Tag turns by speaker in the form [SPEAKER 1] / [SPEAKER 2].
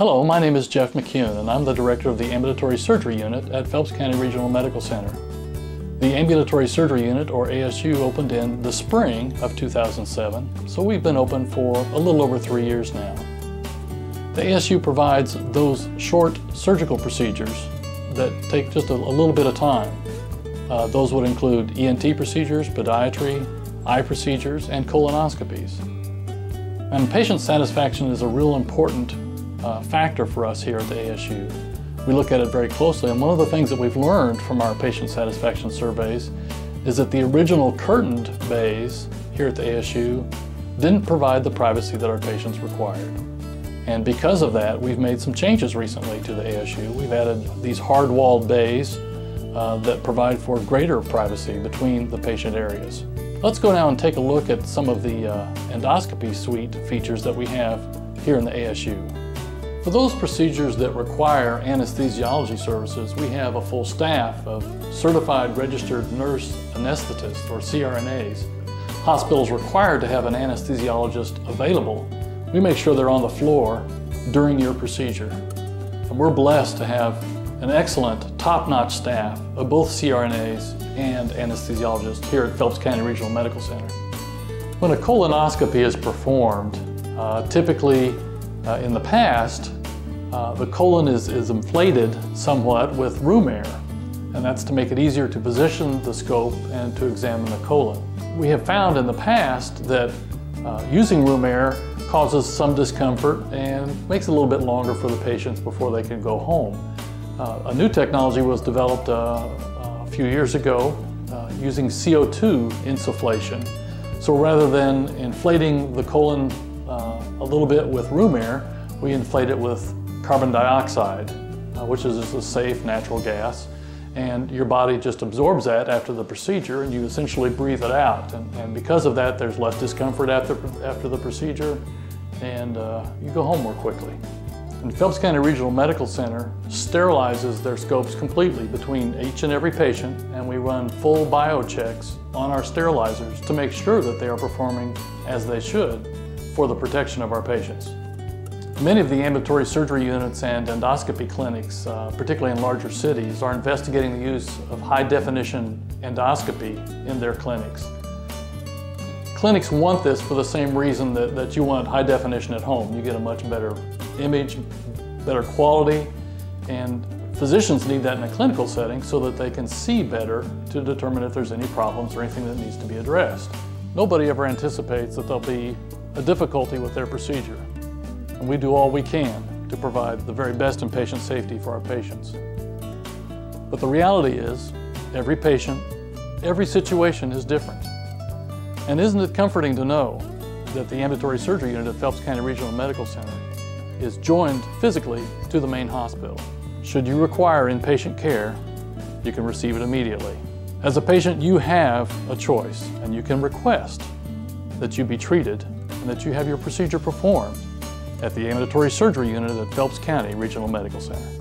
[SPEAKER 1] Hello, my name is Jeff McKune, and I'm the Director of the Ambulatory Surgery Unit at Phelps County Regional Medical Center. The Ambulatory Surgery Unit, or ASU, opened in the spring of 2007, so we've been open for a little over 3 years now. The ASU provides those short surgical procedures that take just a little bit of time. Those would include ENT procedures, podiatry, eye procedures, and colonoscopies. And patient satisfaction is a real important factor for us here at the ASU. We look at it very closely, and one of the things that we've learned from our patient satisfaction surveys is that the original curtained bays here at the ASU didn't provide the privacy that our patients required. And because of that, we've made some changes recently to the ASU. We've added these hard-walled bays that provide for greater privacy between the patient areas. Let's go now and take a look at some of the endoscopy suite features that we have here in the ASU. For those procedures that require anesthesiology services, we have a full staff of certified registered nurse anesthetists, or CRNAs. Hospitals required to have an anesthesiologist available. We make sure they're on the floor during your procedure. And we're blessed to have an excellent, top-notch staff of both CRNAs and anesthesiologists here at Phelps County Regional Medical Center. When a colonoscopy is performed, typically in the past, the colon is inflated somewhat with room air, and that's to make it easier to position the scope and to examine the colon. We have found in the past that using room air causes some discomfort and makes it a little bit longer for the patients before they can go home. A new technology was developed a few years ago using CO2 insufflation. So rather than inflating the colon a little bit with room air, we inflate it with carbon dioxide, which is just a safe natural gas. And your body just absorbs that after the procedure, and you essentially breathe it out. And because of that, there's less discomfort after the procedure, and you go home more quickly. And Phelps County Regional Medical Center sterilizes their scopes completely between each and every patient, and we run full biochecks on our sterilizers to make sure that they are performing as they should for the protection of our patients. Many of the ambulatory surgery units and endoscopy clinics, particularly in larger cities, are investigating the use of high-definition endoscopy in their clinics. Clinics want this for the same reason that you want high definition at home. You get a much better image, better quality, and physicians need that in a clinical setting so that they can see better to determine if there's any problems or anything that needs to be addressed. Nobody ever anticipates that there'll be a difficulty with their procedure, and we do all we can to provide the very best in patient safety for our patients. But the reality is, every patient, every situation is different. And isn't it comforting to know that the Ambulatory Surgery Unit at Phelps County Regional Medical Center is joined physically to the main hospital? Should you require inpatient care, you can receive it immediately. As a patient, you have a choice, and you can request that you be treated and that you have your procedure performed at the Ambulatory Surgery Unit at Phelps County Regional Medical Center.